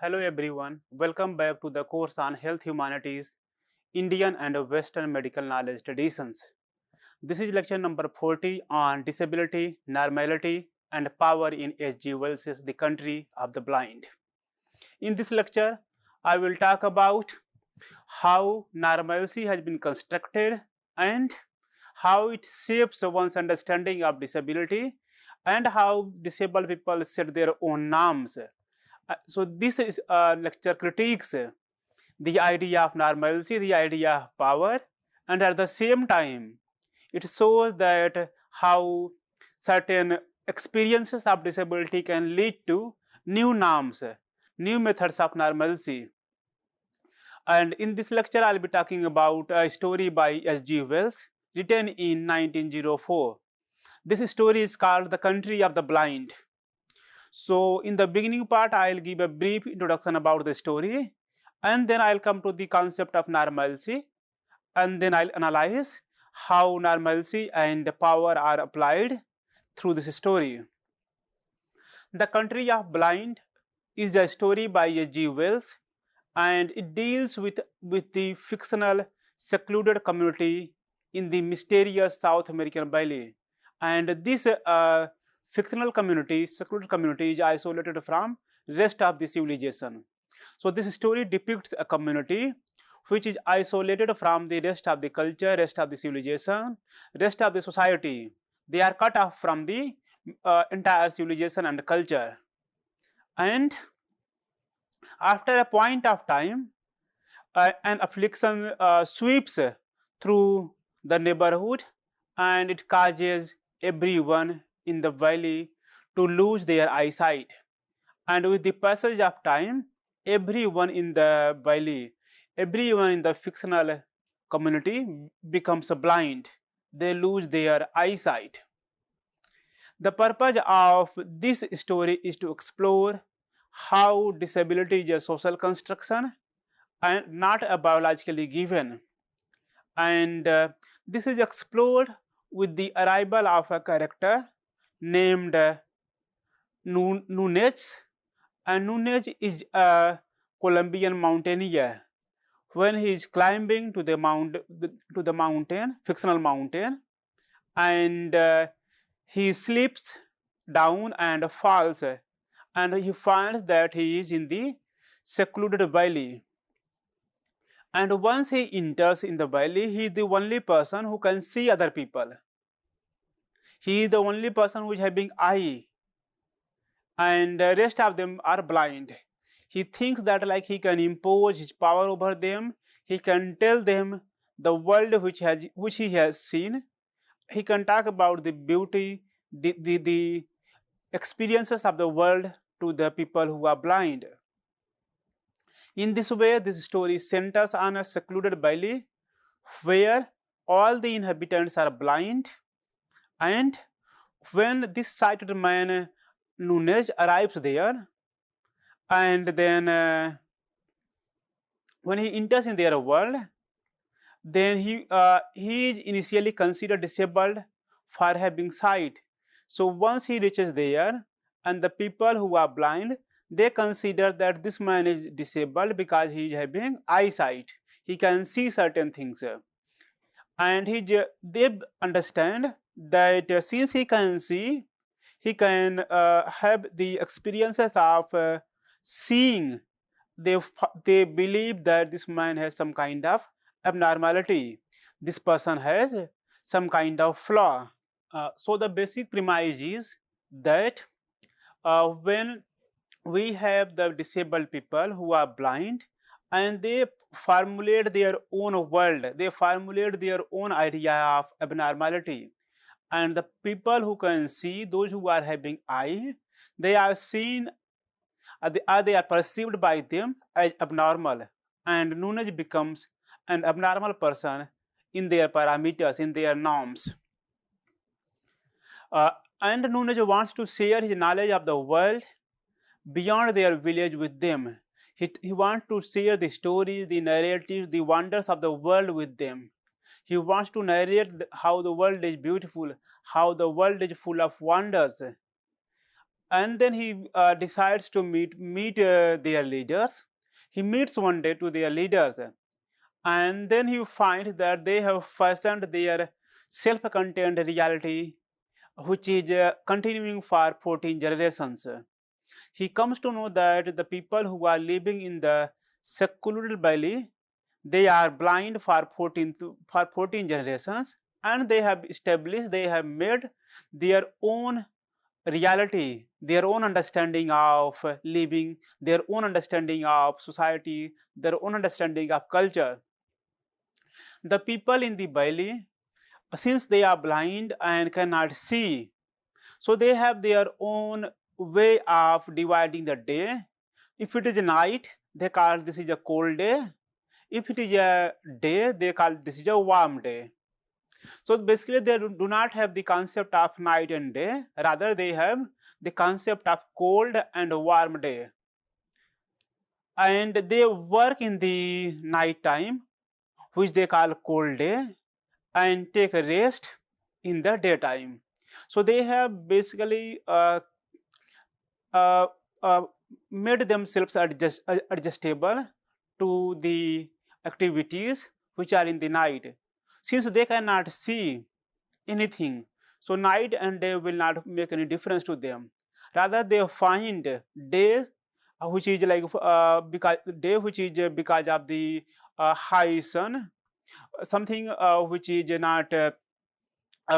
Hello everyone, welcome back to the course on Health Humanities, Indian and Western Medical Knowledge Traditions. This is lecture number 40 on disability, normality and power in H.G. Wells's The Country of the Blind. In this lecture, I will talk about how normalcy has been constructed and how it shapes one's understanding of disability and how disabled people set their own norms. So this is lecture critiques the idea of normalcy, the idea of power, and at the same time, it shows that how certain experiences of disability can lead to new norms, new methods of normalcy. And in this lecture, I'll be talking about a story by H.G. Wells, written in 1904. This story is called The Country of the Blind. So in the beginning part, I'll give a brief introduction about the story, and then I'll come to the concept of normalcy, and then I'll analyze how normalcy and power are applied through this story. The Country of Blind is a story by H.G. Wells, and it deals with the fictional secluded community in the mysterious South American Valley. And this fictional community, secluded community, is isolated from rest of the civilization. So this story depicts a community which is isolated from the rest of the culture, rest of the civilization, rest of the society. They are cut off from the entire civilization and culture. And after a point of time, an affliction sweeps through the neighborhood, and it causes everyone in the valley to lose their eyesight. And with the passage of time, everyone in the valley, everyone in the fictional community becomes blind. They lose their eyesight. The purpose of this story is to explore how disability is a social construction and not a biologically given. And this is explored with the arrival of a character named Nunez. And Nunez is a Colombian mountaineer. When he is climbing to the mountain, fictional mountain, and he slips down and falls, and he finds that he is in the secluded valley. And once he enters in the valley, he is the only person who can see other people. He is the only person who is having eye, and the rest of them are blind. He thinks that like he can impose his power over them. He can tell them the world which he has seen. He can talk about the beauty, the experiences of the world to the people who are blind. In this way, this story centers on a secluded valley where all the inhabitants are blind, and when this sighted man Nunez arrives there, and then when he enters in their world, then he is initially considered disabled for having sight. So once he reaches there, and the people who are blind, they consider that this man is disabled because he is having eyesight. He can see certain things, and they understand that since he can see, he can have the experiences of seeing. They believe that this man has some kind of abnormality. This person has some kind of flaw. So the basic premise is that when we have the disabled people who are blind, and they formulate their own world, they formulate their own idea of abnormality. And the people who can see, those who are having eye, they are seen, they are perceived by them as abnormal, and Nunez becomes an abnormal person in their parameters, in their norms. Uh, and Nunez wants to share his knowledge of the world beyond their village with them. He wants to share the stories, the narratives, the wonders of the world with them. He wants to narrate how the world is beautiful, how the world is full of wonders. and then he decides to meet their leaders. He meets one day to their leaders, and then you find that they have fashioned their self-contained reality, which is continuing for 14 generations. He comes to know that the people who are living in the secluded valley, they are blind for 14 generations, and they have established, they have made their own reality, their own understanding of living, their own understanding of society, their own understanding of culture. The people in the valley, since they are blind and cannot see, so they have their own way of dividing the day. If it is night, they call this is a cold day. If it is a day, they call this is a warm day. So basically, they do not have the concept of night and day. Rather, they have the concept of cold and warm day. And they work in the night time, which they call cold day, and take a rest in the daytime. So they have basically uh, uh, made themselves adjustable to the activities which are in the night. Since they cannot see anything, so night and day will not make any difference to them. Rather, they find day which is like because day which is because of the high sun, something which is not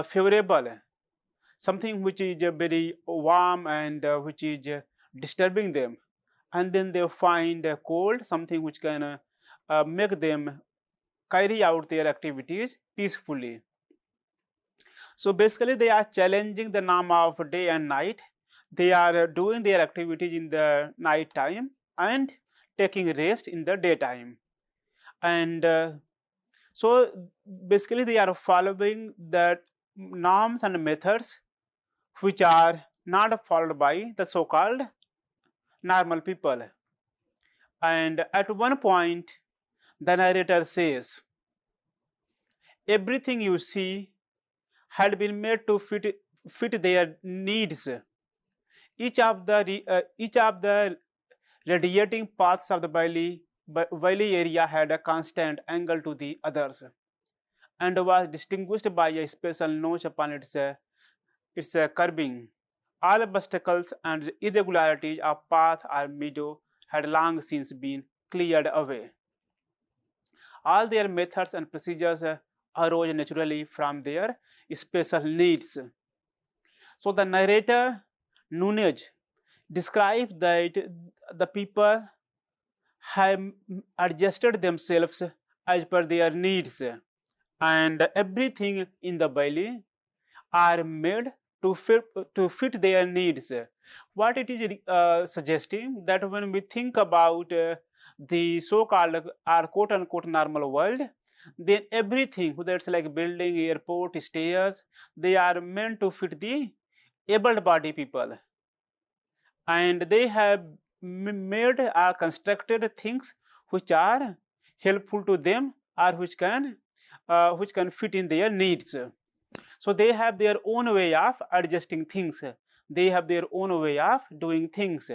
favorable, something which is very warm and which is disturbing them, and then they find cold, something which can make them carry out their activities peacefully. So basically, they are challenging the norm of day and night. They are doing their activities in the night time and taking rest in the daytime. And so basically, they are following the norms and methods which are not followed by the so-called normal people. And at one point, the narrator says, everything you see had been made to fit their needs. Each of the radiating paths of the valley area had a constant angle to the others, and was distinguished by a special notch upon its curbing. All obstacles and irregularities of path or meadow had long since been cleared away. All their methods and procedures arose naturally from their special needs. So the narrator Nunez describes that the people have adjusted themselves as per their needs, and everything in the valley are made to fit their needs. What it is suggesting that when we think about the so-called or quote-unquote normal world, then everything, whether it's like building, airport, stairs, they are meant to fit the able body people, and they have made or constructed things which are helpful to them or which can fit in their needs. So they have their own way of adjusting things, they have their own way of doing things,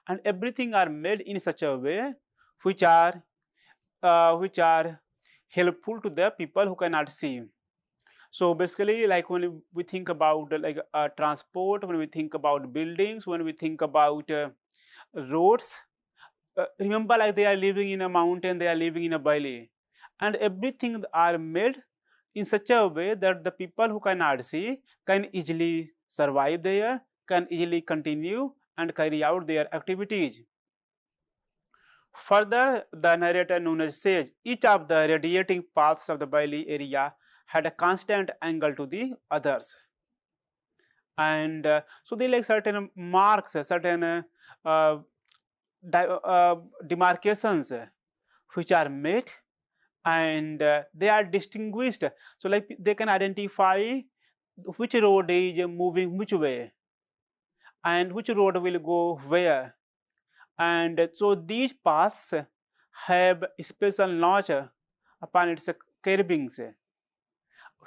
and everything are made in such a way which are helpful to the people who cannot see. So basically, like when we think about like transport, when we think about buildings, when we think about roads, remember, like they are living in a mountain, they are living in a valley, and everything are made in such a way that the people who cannot see can easily survive there, can easily continue and carry out their activities. Further, the narrator Nunez says each of the radiating paths of the valley area had a constant angle to the others, and so they like certain marks, certain uh, demarcations which are made, and they are distinguished. So like they can identify which road is moving which way and which road will go where, and so these paths have special notch upon its curbings,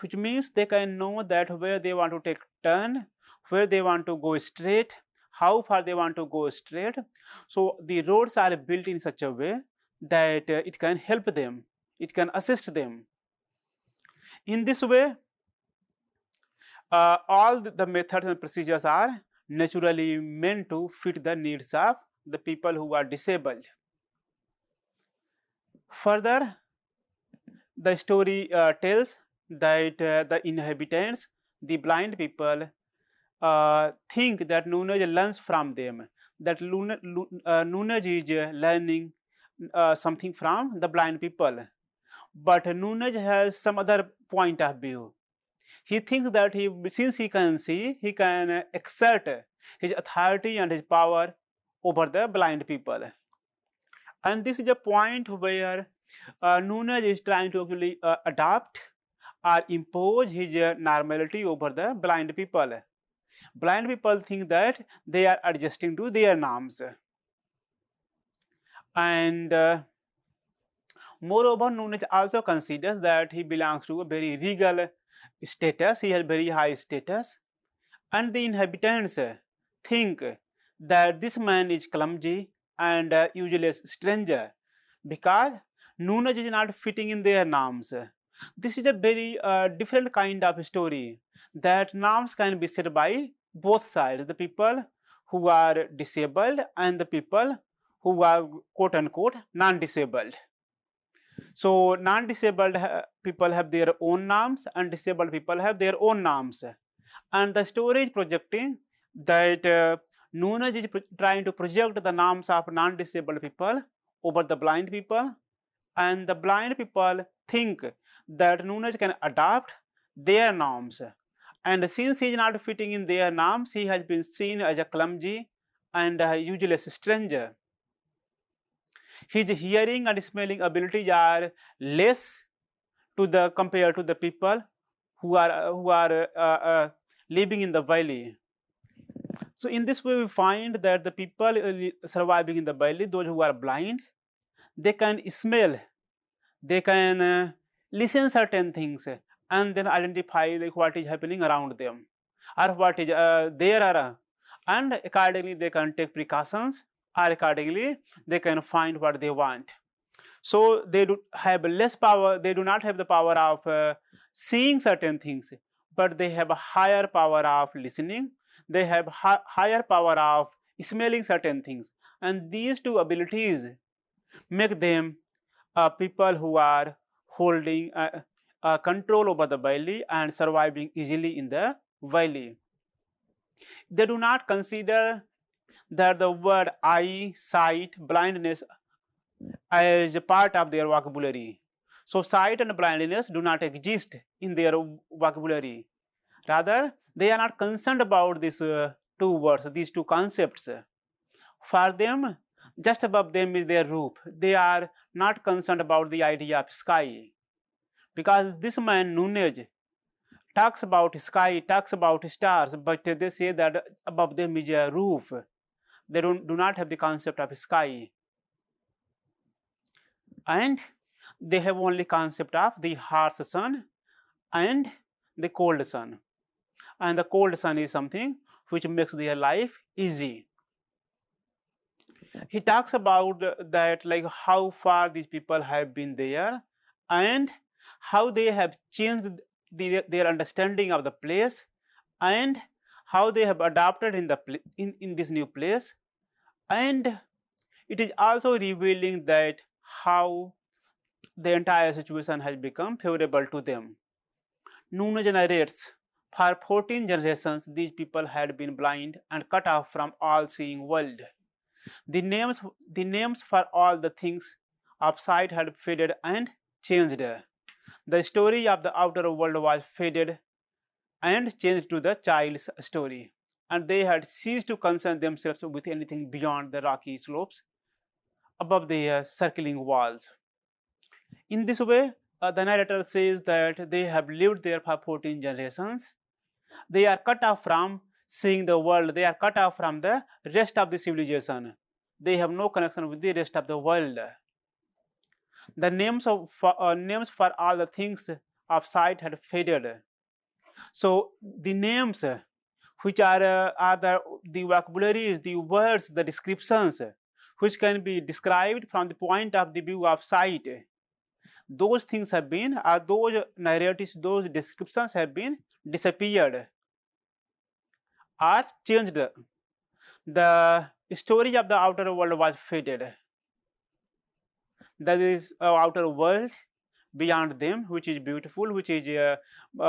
which means they can know that where they want to take turn, where they want to go straight, how far they want to go straight. So the roads are built in such a way that it can help them, it can assist them. In this way, all the methods and procedures are naturally meant to fit the needs of the people who are disabled. Further, the story tells that the inhabitants, the blind people, think that Nunez learns from them, that Nunez is learning something from the blind people. But Nunez has some other point of view. He thinks that since he can see, he can exert his authority and his power over the blind people. And this is a point where Nunez is trying to actually adopt or impose his normality over the blind people. Blind people think that they are adjusting to their norms. And moreover, Nunez also considers that he belongs to a very regal status, he has very high status, and the inhabitants think that this man is clumsy and useless stranger because Nunez is not fitting in their norms. This is a very different kind of story, that norms can be set by both sides, the people who are disabled and the people who are quote unquote non-disabled. So non-disabled people have their own norms and disabled people have their own norms. And the story is projecting that Nunez is trying to project the norms of non-disabled people over the blind people, and the blind people think that Nunez can adopt their norms. And since he is not fitting in their norms, he has been seen as a clumsy and a useless stranger. His hearing and smelling abilities are less to the compared to the people who are living in the valley. So in this way, we find that the people surviving in the valley, those who are blind, they can smell, they can listen certain things, and then identify like what is happening around them or what is there are, and accordingly they can take precautions, or accordingly they can find what they want. So they do have less power, they do not have the power of seeing certain things, but they have a higher power of listening, they have higher power of smelling certain things, and these two abilities make them people who are holding control over the valley and surviving easily in the valley. They do not consider that the word eye, sight, blindness as a part of their vocabulary. So sight and blindness do not exist in their vocabulary. Rather, they are not concerned about these two words, these two concepts. For them, just above them is their roof. They are not concerned about the idea of sky. Because this man, Nunez, talks about sky, talks about stars, but they say that above them is a roof. They do not have the concept of sky. And they have only concept of the harsh sun and the cold sun. And the cold sun is something which makes their life easy. He talks about that, like how far these people have been there and how they have changed their understanding of the place, and how they have adapted in this new place. And it is also revealing that how the entire situation has become favorable to them. Nunez narrates, for 14 generations these people had been blind and cut off from all seeing world. The names for all the things of sight had faded and changed. The story of the outer world was faded and changed to the child's story, and they had ceased to concern themselves with anything beyond the rocky slopes above the circling walls. In this way, the narrator says that they have lived there for 14 generations. They are cut off from seeing the world, they are cut off from the rest of the civilization. They have no connection with the rest of the world. The names for all the things of sight had faded. So the names which are the vocabularies, the words, the descriptions, which can be described from the point of the view of sight. Those things have been, those narratives, those descriptions have been disappeared or changed. The story of the outer world was faded. There is an outer world beyond them, which is beautiful, which is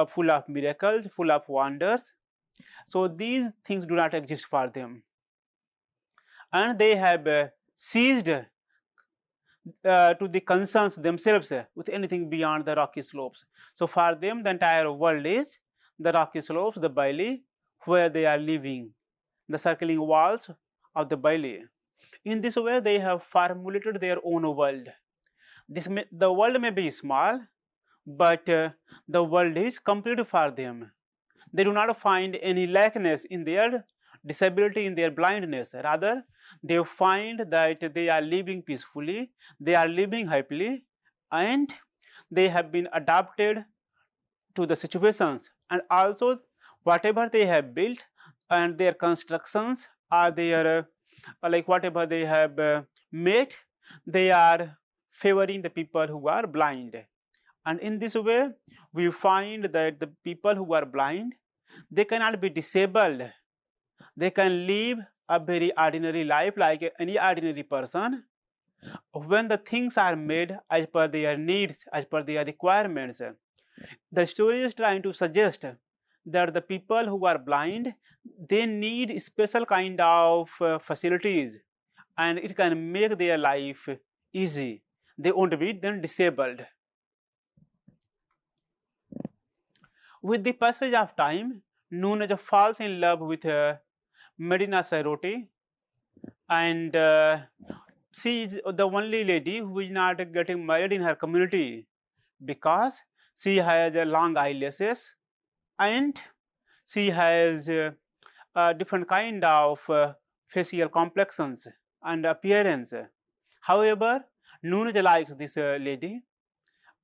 full of miracles, full of wonders. So these things do not exist for them, and they have ceased to the concerns themselves with anything beyond the rocky slopes. So for them, the entire world is the rocky slopes, the valley where they are living, the circling walls of the valley. In this way, they have formulated their own world. The world may be small, but the world is complete for them. They do not find any likeness in their disability, in their blindness. Rather, they find that they are living peacefully, they are living happily, and they have been adapted to the situations. And also, whatever they have built and their constructions are their like whatever they have made, they are favoring the people who are blind. And in this way, we find that the people who are blind, they cannot be disabled. They can live a very ordinary life like any ordinary person when the things are made as per their needs, as per their requirements. The story is trying to suggest that the people who are blind, they need special kind of facilities, and it can make their life easy. They won't be then disabled. With the passage of time, Nunes falls in love with Medina Sarote, and she is the only lady who is not getting married in her community because she has long eyelashes and she has different kind of facial complexions and appearance. However, Nunes likes this lady,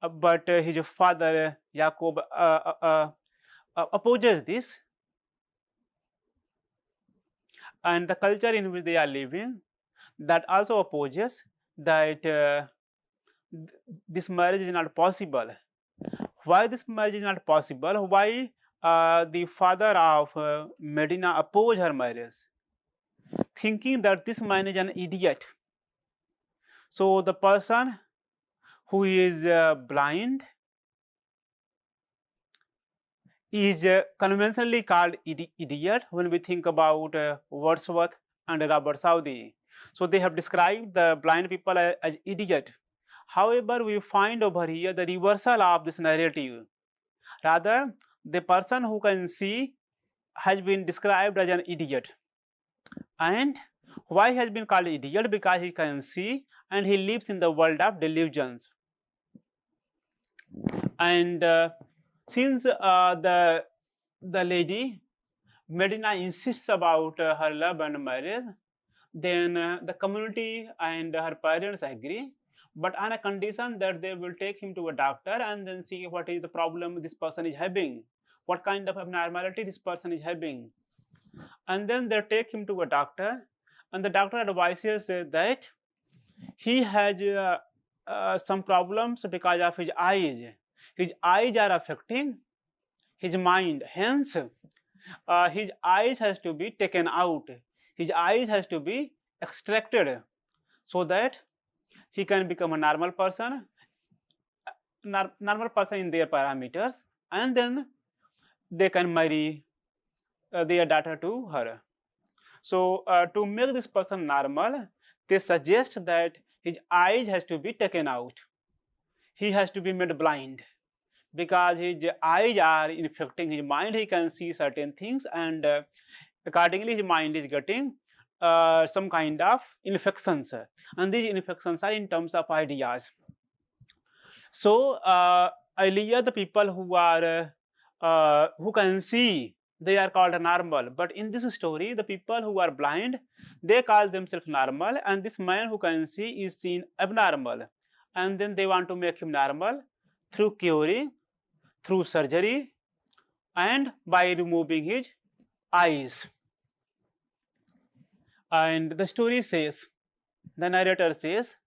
but his father Jacob opposes this, and the culture in which they are living that also opposes that this marriage is not possible. Why this marriage is not possible? Why the father of Medina opposed her marriage, thinking that this man is an idiot. So the person who is blind is conventionally called idiot when we think about Wordsworth and Robert Southey. So they have described the blind people as idiot. However, we find over here the reversal of this narrative. Rather, the person who can see has been described as an idiot. And why he has been called idiot? Because he can see and he lives in the world of delusions. And since the lady Medina insists about her love and marriage, then the community and her parents agree, but on a condition that they will take him to a doctor and then see what is the problem this person is having, what kind of abnormality this person is having. And then they take him to a doctor, and the doctor advises that he has some problems because of his eyes. His eyes are affecting his mind. Hence, his eyes has to be taken out. His eyes has to be extracted so that he can become a normal person in their parameters, and then they can marry their daughter to her. So to make this person normal, they suggest that his eyes has to be taken out. He has to be made blind because his eyes are infecting his mind. He can see certain things, and accordingly his mind is getting some kind of infections, and these infections are in terms of ideas. So earlier the people who can see, they are called normal, but in this story the people who are blind, they call themselves normal, and this man who can see is seen abnormal, and then they want to make him normal through curing, through surgery, and by removing his eyes. And the story says, the narrator says,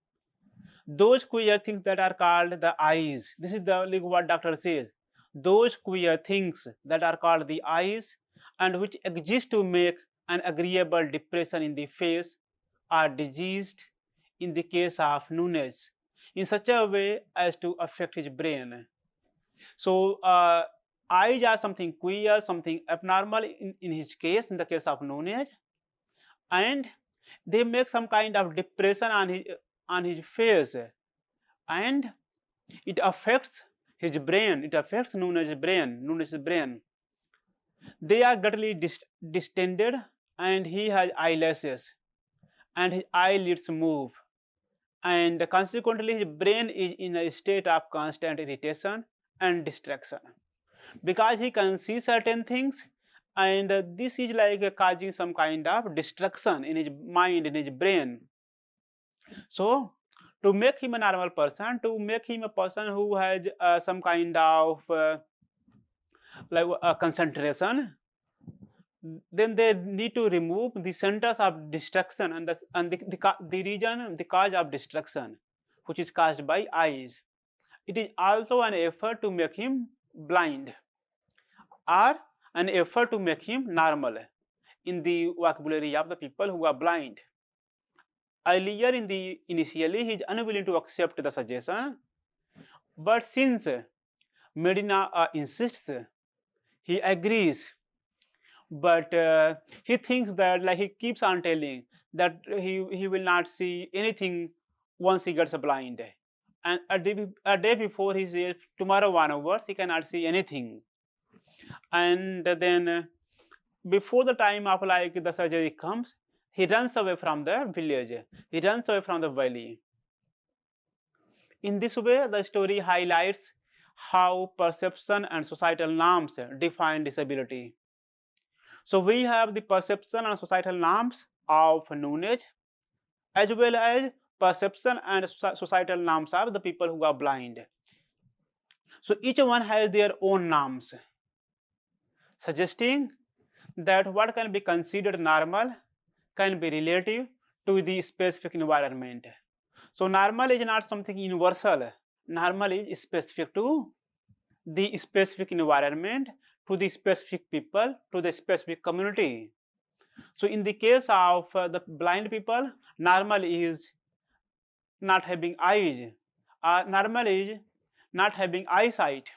those queer things that are called the eyes. This is the like what doctor says. Those queer things that are called the eyes and which exist to make an agreeable depression in the face are diseased in the case of Nunes in such a way as to affect his brain. So eyes are something queer, something abnormal in his case, in the case of Nunes, and they make some kind of depression on his face, and it affects his brain. It affects Nunes' brain. They are greatly distended, and he has eyelashes, and his eyelids move, and consequently his brain is in a state of constant irritation and distraction because he can see certain things, and this is like causing some kind of destruction in his mind, in his brain. So to make him a normal person, to make him a person who has some kind of concentration, then they need to remove the centers of destruction and the region, the cause of destruction, which is caused by eyes. It is also an effort to make him blind, or an effort to make him normal in the vocabulary of the people who are blind. Earlier initially he is unwilling to accept the suggestion, but since Medina insists, he agrees. But he thinks that, like, he keeps on telling that he will not see anything once he gets blind, and a day before he says tomorrow onwards he cannot see anything. And then before the time of like the surgery comes, he runs away from the village, he runs away from the valley. In this way, the story highlights how perception and societal norms define disability. So we have the perception and societal norms of Nunes, as well as perception and societal norms of the people who are blind. So each one has their own norms, suggesting that what can be considered normal can be relative to the specific environment. So normal is not something universal. Normal is specific to the specific environment, to the specific people, to the specific community. So in the case of the blind people, normal is not having eyes, normal is not having eyesight.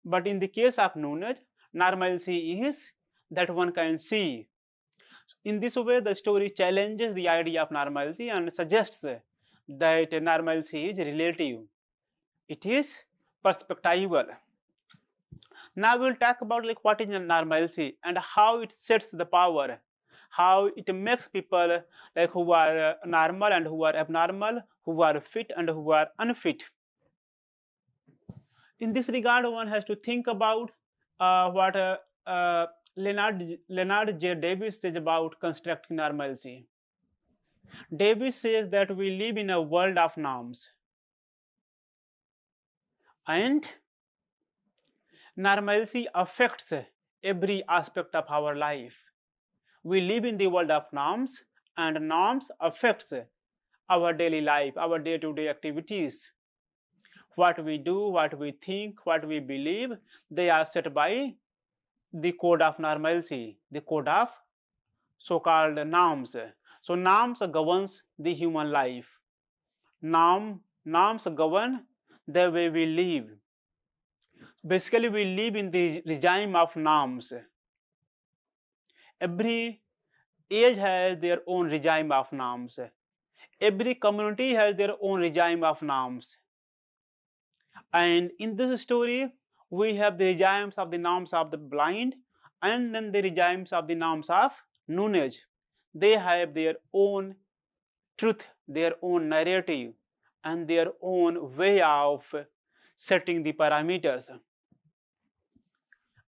But in the case of Nunes, normalcy is that one can see. In this way, the story challenges the idea of normalcy and suggests that normalcy is relative. It is perspectival. Now we'll talk about like what is normalcy and how it sets the power, how it makes people like who are normal and who are abnormal, who are fit and who are unfit. In this regard, one has to think about what Leonard J. Davis says about constructing normalcy. Davis says that we live in a world of norms, and normalcy affects every aspect of our life. We live in the world of norms, and norms affects our daily life, our day-to-day activities. What we do, what we think, what we believe, they are set by the code of normalcy, the code of so-called norms. So norms governs the human life. Norms govern the way we live. Basically, we live in the regime of norms. Every age has their own regime of norms. Every community has their own regime of norms. And in this story, we have the regimes of the norms of the blind, and then the regimes of the norms of Nunes. They have their own truth, their own narrative, and their own way of setting the parameters.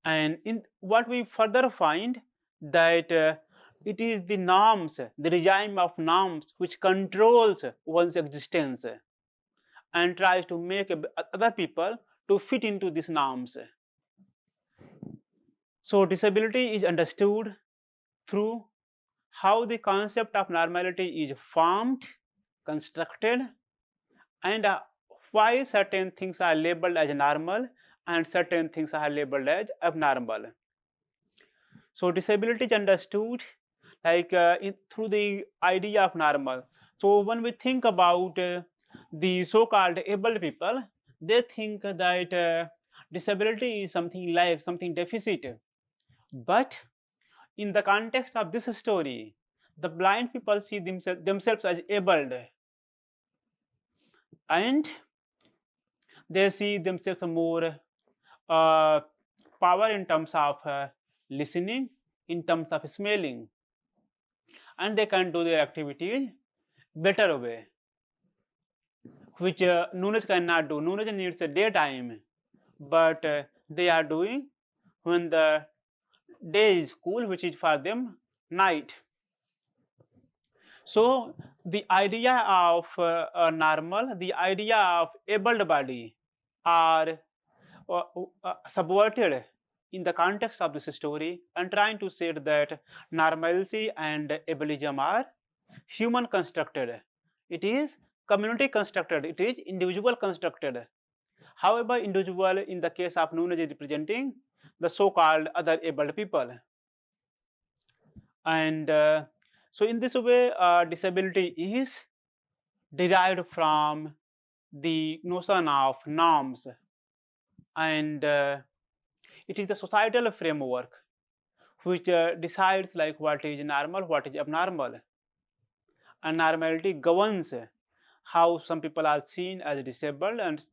And in what we further find that it is the norms, the regime of norms, which controls one's existence and tries to make other people to fit into these norms. So disability is understood through how the concept of normality is formed, constructed, and why certain things are labeled as normal and certain things are labeled as abnormal. So disability is understood like through the idea of normal. So when we think about the so-called able people, they think that disability is something like something deficit. But in the context of this story, the blind people see themselves as abled, and they see themselves more uh, power in terms of listening, in terms of smelling, and they can do their activities better way, which Nunes cannot do. Nunes needs a daytime, but they are doing when the day is cool, which is for them night. So the idea of normal, the idea of able body are uh, subverted in the context of this story, and trying to say that normalcy and ableism are human constructed. It is community constructed. It is individual constructed. However, individual in the case of Nunes is representing the so-called other able people. And so in this way, disability is derived from the notion of norms, and it is the societal framework which decides like what is normal, what is abnormal. And normality governs how some people are seen as disabled and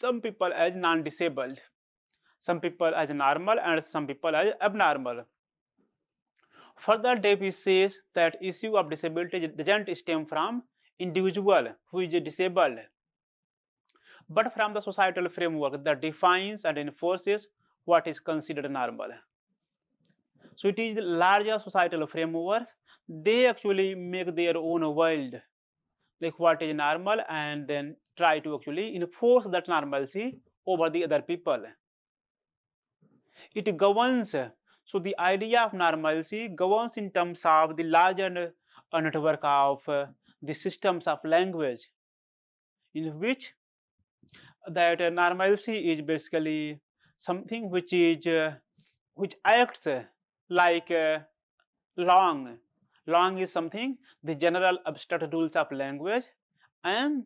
some people as non-disabled, some people as normal and some people as abnormal. Further, Davis says that issue of disability doesn't stem from individual who is disabled, but from the societal framework that defines and enforces what is considered normal. So it is the larger societal framework. They actually make their own world, like what is normal, and then try to actually enforce that normalcy over the other people. It governs. So the idea of normalcy governs in terms of the larger network of the systems of language, in which that normalcy is basically something which is which acts like long. Long is something the general abstract rules of language, and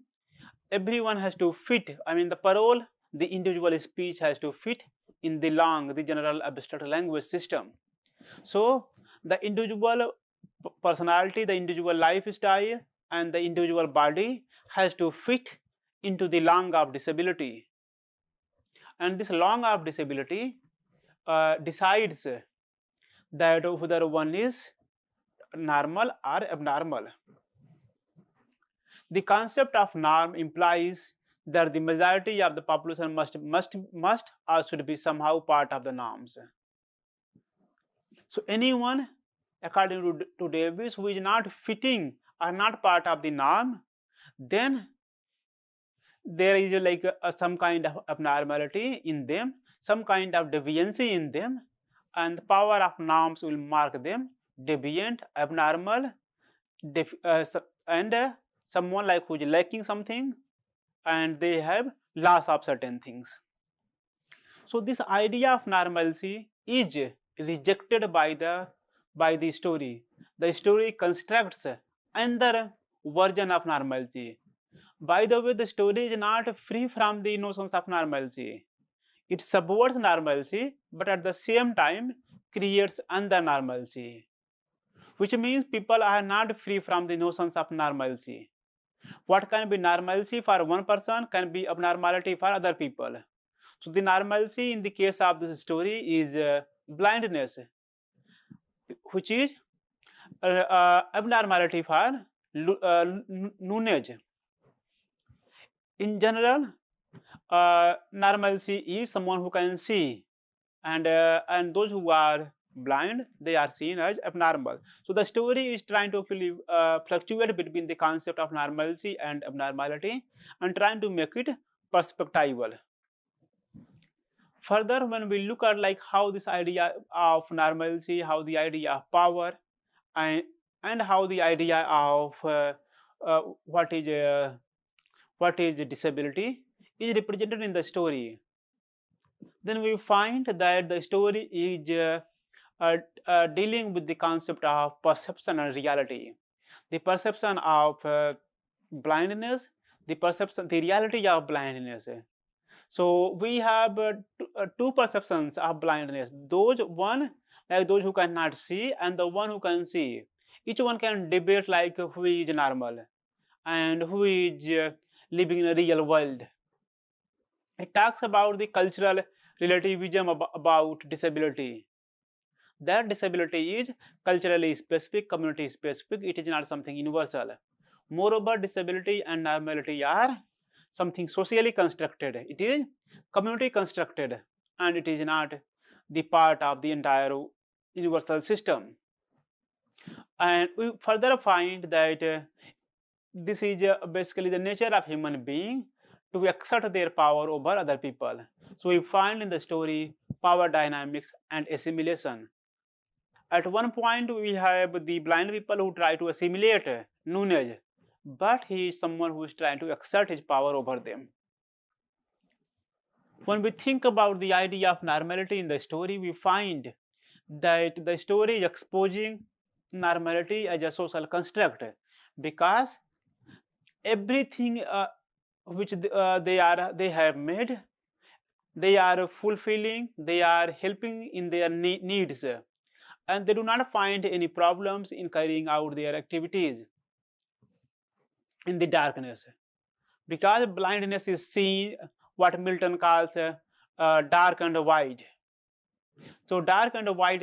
everyone has to fit. I mean, the parole, the individual speech has to fit in the long, the general abstract language system. So the individual personality, the individual lifestyle, and the individual body has to fit into the long of disability. And this long of disability decides that whether one is normal or abnormal. The concept of norm implies that the majority of the population must or should be somehow part of the norms. So anyone, according to Davis, who is not fitting or not part of the norm, then there is like some kind of abnormality in them, some kind of deviancy in them, and the power of norms will mark them deviant, abnormal, and someone like who is lacking something, and they have loss of certain things. So this idea of normalcy is rejected by the story. The story constructs another version of normalcy. By the way, the story is not free from the notions of normalcy. It subverts normalcy, but at the same time creates another normalcy, which means people are not free from the notions of normalcy. What can be normalcy for one person can be abnormality for other people. So the normalcy in the case of this story is blindness, which is abnormality for Nunes. In general, normalcy is someone who can see, and those who are blind, they are seen as abnormal. So the story is trying to actually fluctuate between the concept of normalcy and abnormality, and trying to make it perspectival. Further, when we look at like how this idea of normalcy, how the idea of power, and how the idea of uh, what is uh, what is disability is represented in the story, then we find that the story is uh, dealing with the concept of perception and reality. The perception of blindness, the reality of blindness. So we have two perceptions of blindness. Those one, like those who cannot see, and the one who can see. Each one can debate like who is normal and who is living in a real world. It talks about the cultural relativism about disability. That disability is culturally specific, community specific, it is not something universal. Moreover, disability and normality are something socially constructed. It is community constructed and it is not the part of the entire universal system. And we further find that this is basically the nature of human being to exert their power over other people. So we find in the story power dynamics and assimilation. At one point, we have the blind people who try to assimilate Nunez, but he is someone who is trying to exert his power over them. When we think about the idea of normality in the story, we find that the story is exposing normality as a social construct, because everything which they have made, they are fulfilling, they are helping in their needs, and they do not find any problems in carrying out their activities in the darkness, because blindness is seen what Milton calls dark and wide. So dark and wide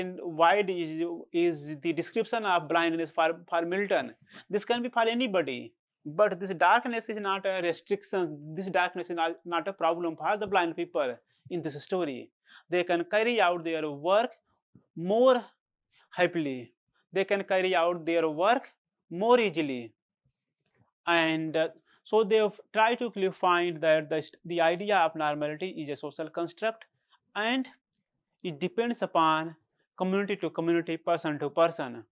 is the description of blindness for Milton. This can be for anybody, but this darkness is not a restriction. This darkness is not a problem for the blind people in this story. They can carry out their work more happily. They can carry out their work more easily. And so they've tried to find that the idea of normality is a social construct, and it depends upon community to community, person to person.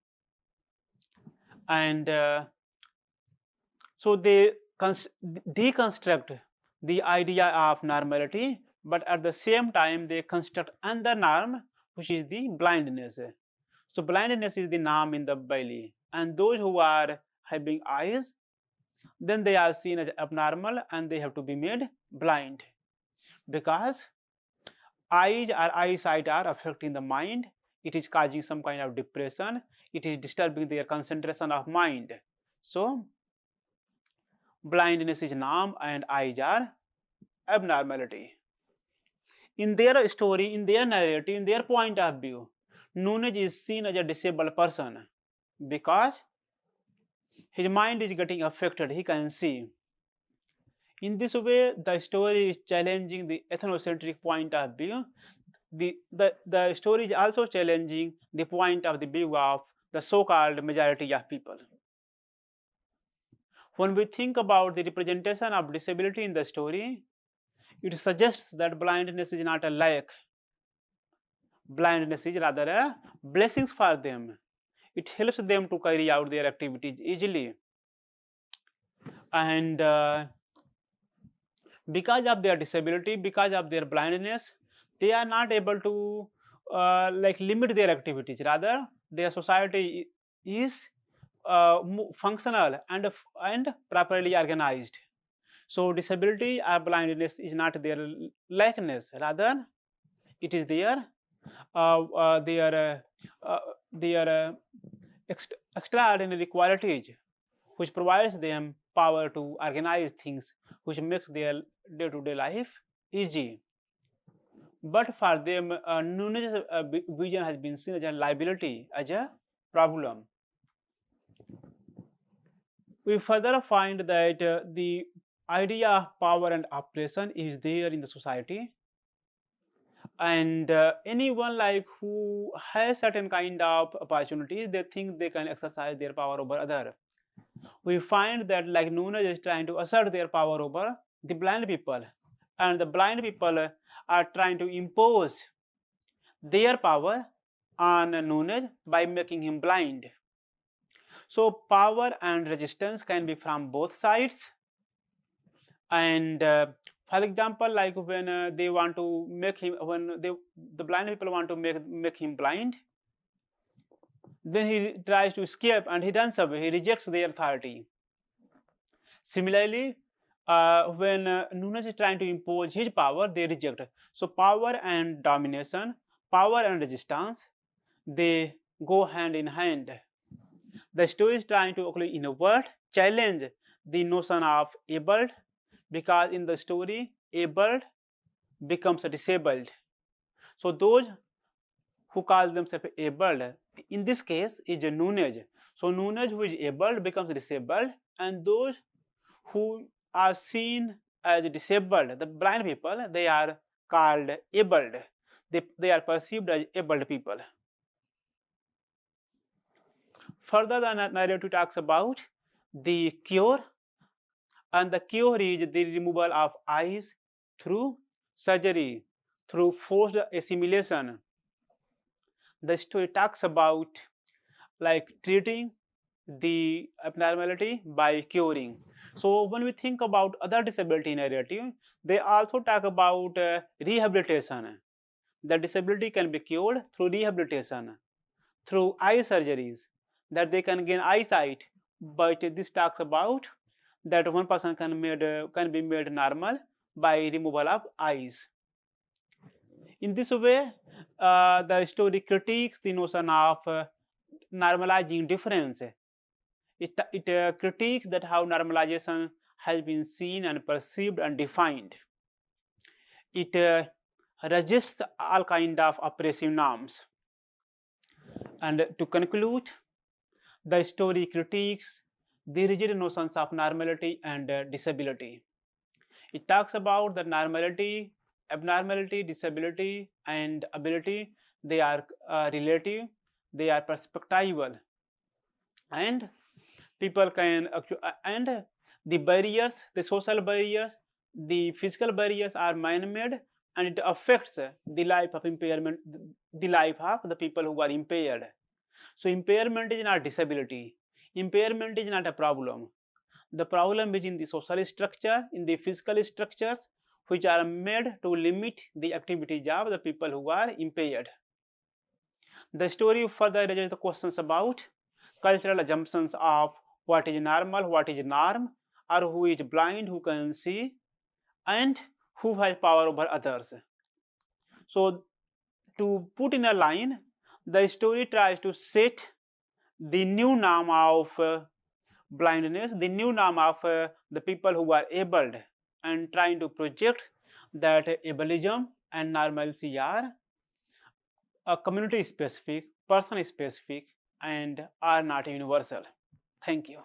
And so they deconstruct the idea of normality, but at the same time they construct another norm, which is the blindness. So blindness is the norm in the belly, and those who are having eyes, then they are seen as abnormal and they have to be made blind, because eyes or eyesight are affecting the mind. It is causing some kind of depression. It is disturbing their concentration of mind. So blindness is norm and eyes are abnormality. In their story, in their narrative, in their point of view, Nunez is seen as a disabled person because his mind is getting affected. He can see. In this way, the story is challenging the ethnocentric point of view. The story is also challenging the point of the view of the so-called majority of people. When we think about the representation of disability in the story, it suggests that blindness is not a lack. Blindness is rather a blessing for them. It helps them to carry out their activities easily. And because of their disability, because of their blindness, they are not able to like limit their activities. Rather, their society is functional and properly organized. So disability or blindness is not their likeness. Rather, it is their uh, uh, their uh, uh, their extraordinary qualities, which provides them power to organize things, which makes their day-to-day life easy. But for them, Nunez's vision has been seen as a liability, as a problem. We further find that the idea of power and oppression is there in the society, and anyone like who has certain kind of opportunities, they think they can exercise their power over other. We find that like Nunez is trying to assert their power over the blind people, and the blind people are trying to impose their power on Nunez by making him blind. So power and resistance can be from both sides. And for example, like when they want to make him, when the blind people want to make him blind, then he tries to escape and he runs away. He rejects their authority. Similarly, when Nunez is trying to impose his power, they reject. So power and domination, power and resistance, they go hand in hand. The story is trying to actually invert, challenge the notion of abled, because in the story, abled becomes disabled. So those who call themselves abled, in this case, is Nunez. So Nunez, who is abled, becomes disabled, and those who are seen as disabled, the blind people, they are called abled. They are perceived as abled people. Further, the narrative talks about the cure, and the cure is the removal of eyes through surgery, through forced assimilation. The story talks about like treating the abnormality by curing. So when we think about other disability narrative, they also talk about rehabilitation. The disability can be cured through rehabilitation, through eye surgeries, that they can gain eyesight. But this talks about that one person can be made normal by removal of eyes. In this way, the story critiques the notion of normalizing difference. It critiques that how normalization has been seen and perceived and defined. It resists all kind of oppressive norms. And to conclude, the story critiques the rigid notions of normality and disability. It talks about the normality, abnormality, disability, and ability. They are relative, they are perspectival, and people can and the barriers, the social barriers, the physical barriers are man-made, and it affects the life of impairment, the life of the people who are impaired. So impairment is not disability. Impairment is not a problem. The problem is in the social structure, in the physical structures, which are made to limit the activities of the people who are impaired. The story further raises the questions about cultural assumptions of what is normal, what is norm, or who is blind, who can see, and who has power over others. So, to put in a line, the story tries to set the new norm of blindness, the new norm of the people who are abled, and trying to project that ableism and normalcy are community specific, person specific, and are not universal. Thank you.